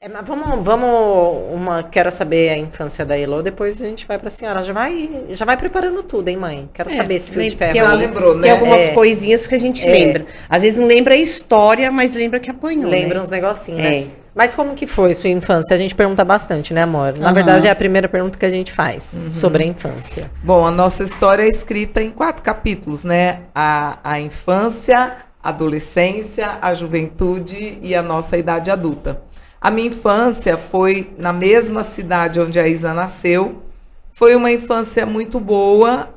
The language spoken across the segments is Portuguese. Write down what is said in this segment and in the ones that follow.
Mas quero saber a infância da Elô, depois a gente vai pra senhora. Já vai preparando tudo, hein, mãe? Quero saber esse fio de ferro tem, aí. lembrou, né? Tem algumas coisinhas que a gente lembra. Às vezes não lembra a história, mas lembra que apanhou, Lembra né? uns negocinhos, né? Mas como que foi sua infância? A gente pergunta bastante, né, amor? Na verdade, é a primeira pergunta que a gente faz sobre a infância. Bom, a nossa história é escrita em 4 capítulos, né? A infância, a adolescência, a juventude e a nossa idade adulta. A minha infância foi na mesma cidade onde a Isa nasceu. Foi uma infância muito boa.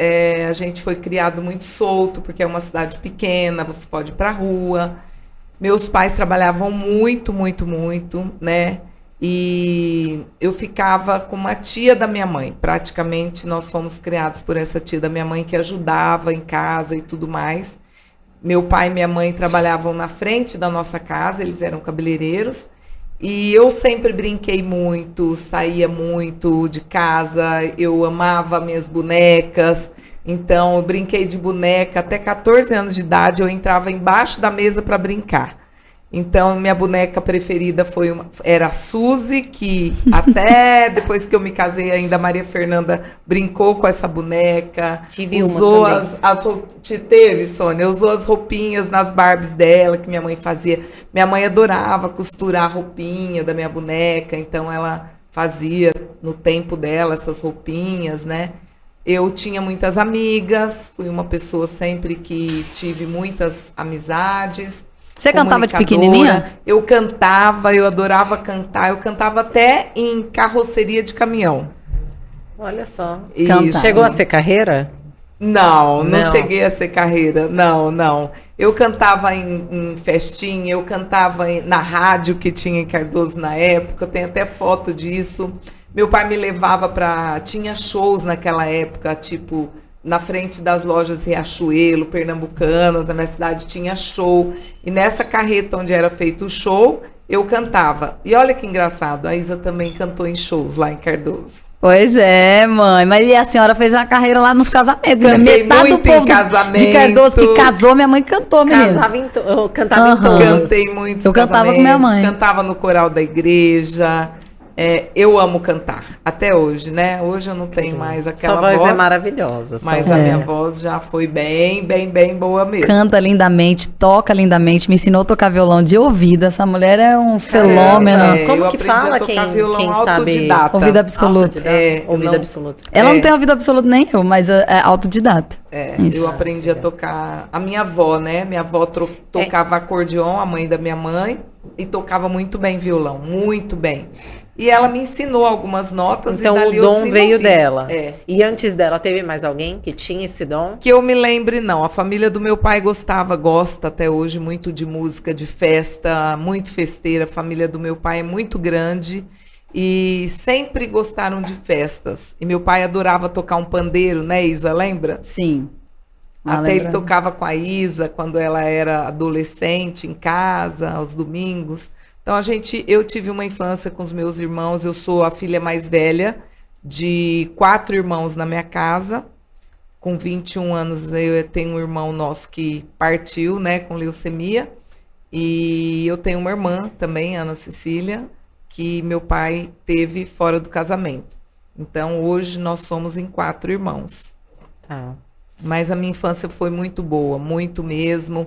A gente foi criado muito solto, porque é uma cidade pequena, você pode ir para a rua. Meus pais trabalhavam muito, muito, muito, né? E eu ficava com uma tia da minha mãe. Praticamente nós fomos criados por essa tia da minha mãe que ajudava em casa e tudo mais. Meu pai e minha mãe trabalhavam na frente da nossa casa, eles eram cabeleireiros. E eu sempre brinquei muito, saía muito de casa, eu amava minhas bonecas. Então, eu brinquei de boneca até 14 anos de idade, eu entrava embaixo da mesa para brincar. Então, minha boneca preferida era a Suzy, que até depois que eu me casei, ainda a Maria Fernanda brincou com essa boneca. Tive usou uma também. Teve, Sônia? Usou as roupinhas nas Barbies dela, que minha mãe fazia. Minha mãe adorava costurar a roupinha da minha boneca, então ela fazia no tempo dela essas roupinhas, né? Eu tinha muitas amigas, fui uma pessoa sempre que tive muitas amizades. Você cantava de pequenininha? Eu cantava, eu adorava cantar. Eu cantava até em carroceria de caminhão. Olha só. Canta. Chegou a ser carreira? Não cheguei a ser carreira. Não. Eu cantava em festinha, eu cantava na rádio que tinha em Cardoso na época. Eu tenho até foto disso. Meu pai me levava para... Tinha shows naquela época, tipo... Na frente das lojas Riachuelo, Pernambucanas, na minha cidade tinha show. E nessa carreta onde era feito o show, eu cantava. E olha que engraçado, a Isa também cantou em shows lá em Cardoso. Pois é, mãe. Mas e a senhora fez uma carreira lá nos casamentos. Cantei Metade muito do povo em casamentos. de Cardoso que casou, minha mãe cantou, menina. Eu cantava em todos. Cantei muitos Eu cantava casamentos, com minha mãe. Cantava no coral da igreja. Eu amo cantar, até hoje, né? Hoje eu não tenho mais aquela Sua voz voz. é maravilhosa. Mas a minha voz já foi bem, bem, bem boa mesmo. Canta lindamente, toca lindamente, me ensinou a tocar violão de ouvido. Essa mulher é um fenômeno. Como eu que aprendi fala a tocar violão quem sabe autodidata. Ouvido absoluto. Ouvido absoluto. Ela não tem ouvido absoluto nem eu, mas é autodidata. Eu aprendi a tocar. A minha avó, né? Minha avó tocava acordeon, a mãe da minha mãe, e tocava muito bem violão, muito bem. E ela me ensinou algumas notas então, e dali o dom veio dela. É. E antes dela, teve mais alguém que tinha esse dom? Que eu me lembre, não. A família do meu pai gosta até hoje muito de música, de festa, muito festeira. A família do meu pai é muito grande e sempre gostaram de festas. E meu pai adorava tocar um pandeiro, né, Isa? Lembra? Sim. Até ele tocava com a Isa quando ela era adolescente em casa, aos domingos. Então, eu tive uma infância com os meus irmãos. Eu sou a filha mais velha de 4 irmãos na minha casa. Com 21 anos, eu tenho um irmão nosso que partiu, né, com leucemia. E eu tenho uma irmã também, Ana Cecília, que meu pai teve fora do casamento. Então, hoje nós somos em 4 irmãos. Tá. Mas a minha infância foi muito boa, muito mesmo.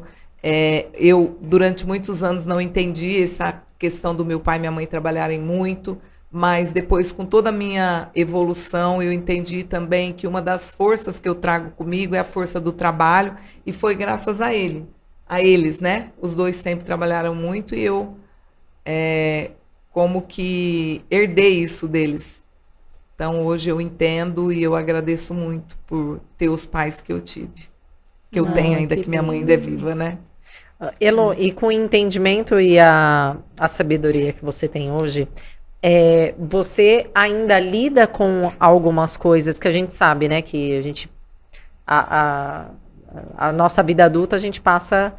Eu, durante muitos anos, não entendi essa questão do meu pai e minha mãe trabalharem muito, mas depois, com toda a minha evolução, eu entendi também que uma das forças que eu trago comigo é a força do trabalho, e foi graças a eles, né? Os dois sempre trabalharam muito e eu como que herdei isso deles. Então, hoje eu entendo e eu agradeço muito por ter os pais que eu tive. Que eu tenho ainda, que minha mãe ainda é viva, né? Elo, e com o entendimento e a sabedoria que você tem hoje, você ainda lida com algumas coisas que a gente sabe, né? Que a gente... A nossa vida adulta, a gente passa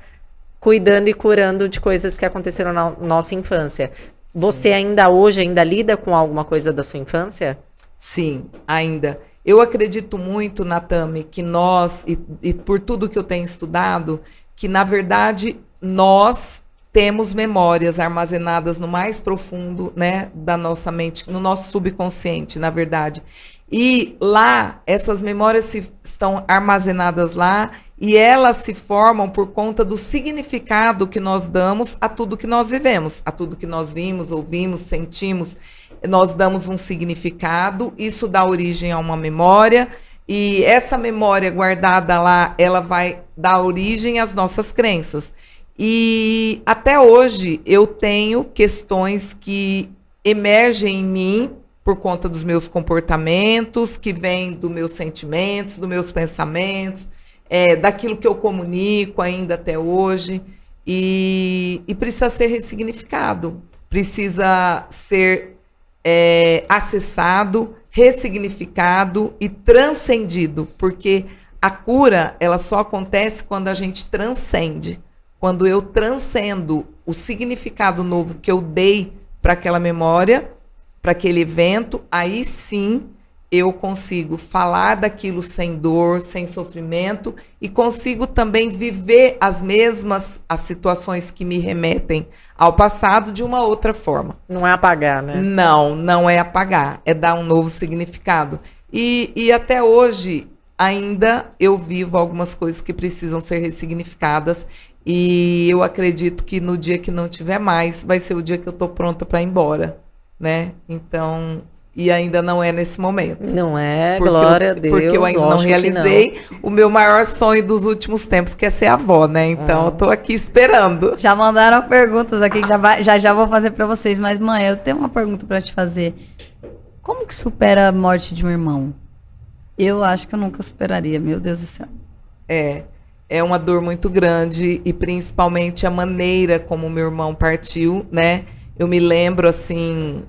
cuidando e curando de coisas que aconteceram na nossa infância. Você hoje lida com alguma coisa da sua infância? Sim, ainda. Eu acredito muito, Natami, que nós, e por tudo que eu tenho estudado, que, na verdade, nós temos memórias armazenadas no mais profundo, né, da nossa mente, no nosso subconsciente, na verdade. E lá, essas memórias estão armazenadas lá e elas se formam por conta do significado que nós damos a tudo que nós vivemos, a tudo que nós vimos, ouvimos, sentimos. Nós damos um significado, isso dá origem a uma memória, e essa memória guardada lá, ela vai dar origem às nossas crenças. E até hoje eu tenho questões que emergem em mim por conta dos meus comportamentos, que vêm dos meus sentimentos, dos meus pensamentos, daquilo que eu comunico ainda até hoje, e precisa ser ressignificado, precisa ser acessado, ressignificado e transcendido, porque a cura, ela só acontece quando a gente transcende. Quando eu transcendo o significado novo que eu dei para aquela memória, para aquele evento, aí sim eu consigo falar daquilo sem dor, sem sofrimento, e consigo também viver as situações que me remetem ao passado de uma outra forma. Não é apagar, né? Não é apagar, é dar um novo significado. E até hoje ainda eu vivo algumas coisas que precisam ser ressignificadas, e eu acredito que no dia que não tiver mais, vai ser o dia que eu tô pronta para ir embora, né? Então, e ainda não é nesse momento. Não é, glória a Deus. Porque eu ainda não realizei o meu maior sonho dos últimos tempos, que é ser avó, né? Então, eu tô aqui esperando. Já mandaram perguntas aqui que já vou fazer para vocês. Mas, mãe, eu tenho uma pergunta para te fazer. Como que supera a morte de um irmão? Eu acho que eu nunca superaria, meu Deus do céu. É uma dor muito grande, e principalmente a maneira como meu irmão partiu, né? Eu me lembro, assim,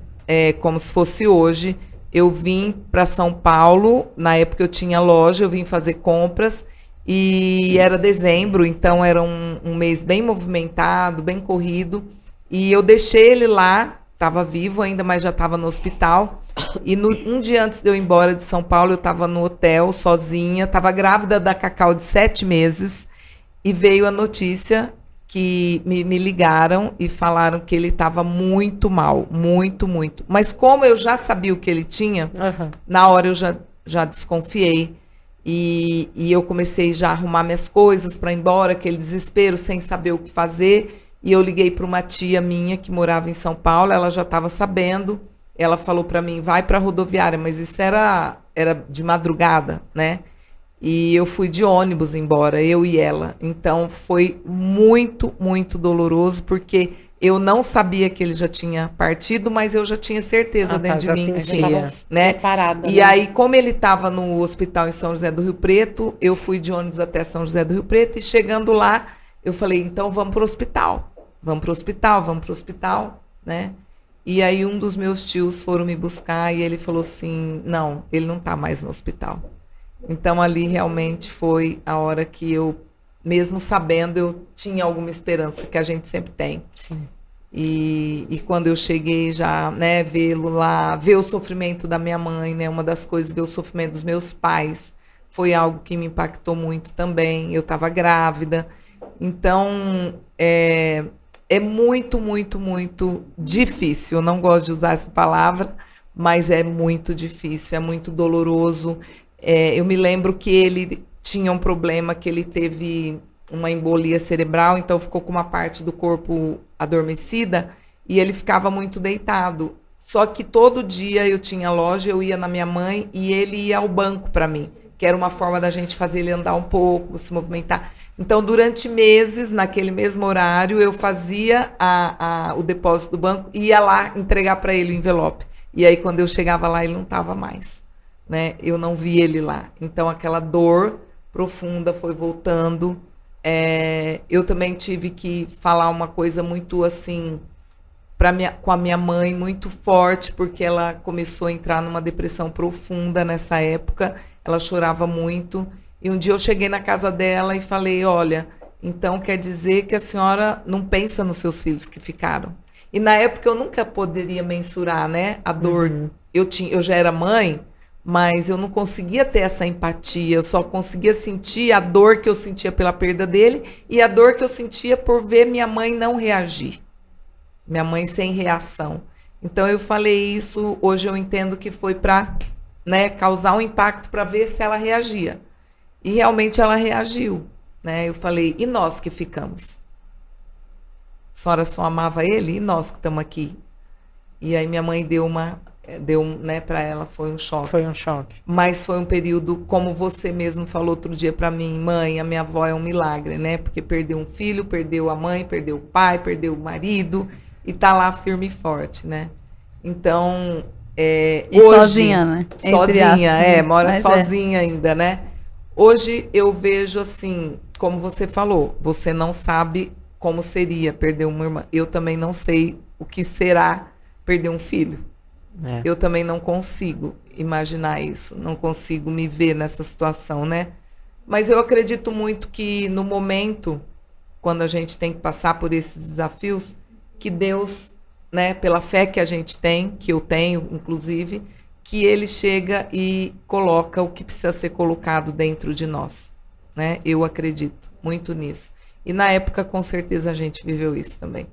como se fosse hoje. Eu vim para São Paulo, na época eu tinha loja, eu vim fazer compras, e era dezembro, então era um mês bem movimentado, bem corrido, e eu deixei ele lá, estava vivo ainda, mas já estava no hospital. E um dia antes de eu ir embora de São Paulo, eu estava no hotel, sozinha, estava grávida da Cacau de 7 meses, e veio a notícia que me ligaram e falaram que ele estava muito mal, muito, muito. Mas como eu já sabia o que ele tinha, na hora eu já desconfiei, e eu comecei já a arrumar minhas coisas para ir embora, aquele desespero, sem saber o que fazer, e eu liguei para uma tia minha que morava em São Paulo, ela já estava sabendo. Ela falou para mim, vai para a rodoviária, mas isso era de madrugada, né? E eu fui de ônibus embora, eu e ela. Então, foi muito, muito doloroso, porque eu não sabia que ele já tinha partido, mas eu já tinha certeza dentro de mim. Né? Preparada, e aí, como ele estava no hospital em São José do Rio Preto, eu fui de ônibus até São José do Rio Preto, e chegando lá, eu falei, então vamos para o hospital. Vamos para o hospital, né? E aí um dos meus tios foram me buscar e ele falou assim, não, ele não está mais no hospital. Então ali realmente foi a hora que eu, mesmo sabendo, eu tinha alguma esperança, que a gente sempre tem. Sim. E quando eu cheguei já, né, vê-lo lá, ver o sofrimento da minha mãe, né, uma das coisas, ver o sofrimento dos meus pais, foi algo que me impactou muito também. Eu estava grávida, então é muito, muito, muito difícil. Eu não gosto de usar essa palavra, mas é muito difícil, é muito doloroso. Eu me lembro que ele tinha um problema, que ele teve uma embolia cerebral, então ficou com uma parte do corpo adormecida, e ele ficava muito deitado. Só que todo dia eu tinha loja, eu ia na minha mãe e ele ia ao banco para mim, que era uma forma da gente fazer ele andar um pouco, se movimentar. Então, durante meses, naquele mesmo horário, eu fazia o depósito do banco e ia lá entregar para ele o envelope. E aí, quando eu chegava lá, ele não estava mais, né? Eu não vi ele lá. Então, aquela dor profunda foi voltando. Eu também tive que falar uma coisa muito assim, com a minha mãe, muito forte, porque ela começou a entrar numa depressão profunda nessa época. Ela chorava muito. E um dia eu cheguei na casa dela e falei, olha, então quer dizer que a senhora não pensa nos seus filhos que ficaram. E na época eu nunca poderia mensurar, né, a dor. Eu já era mãe, mas eu não conseguia ter essa empatia, eu só conseguia sentir a dor que eu sentia pela perda dele e a dor que eu sentia por ver minha mãe não reagir, minha mãe sem reação. Então eu falei isso, hoje eu entendo que foi para, né, causar um impacto para ver se ela reagia. E realmente ela reagiu, né? Eu falei, e nós que ficamos? A senhora só amava ele e nós que estamos aqui. E aí minha mãe né, para ela foi um choque. Foi um choque. Mas foi um período, como você mesmo falou outro dia para mim, mãe, a minha avó é um milagre, né? Porque perdeu um filho, perdeu a mãe, perdeu o pai, perdeu o marido e tá lá firme e forte, né? Então, E hoje, sozinha, né? Entre sozinha, aspas, mora mas sozinha ainda, né? Hoje eu vejo assim, como você falou, você não sabe como seria perder uma irmã. Eu também não sei o que será perder um filho. É. Eu também não consigo imaginar isso, não consigo me ver nessa situação, né? Mas eu acredito muito que no momento, quando a gente tem que passar por esses desafios, que Deus, né, pela fé que a gente tem, que eu tenho, inclusive, que Ele chega e coloca o que precisa ser colocado dentro de nós, né? Eu acredito muito nisso. E na época, com certeza, a gente viveu isso também.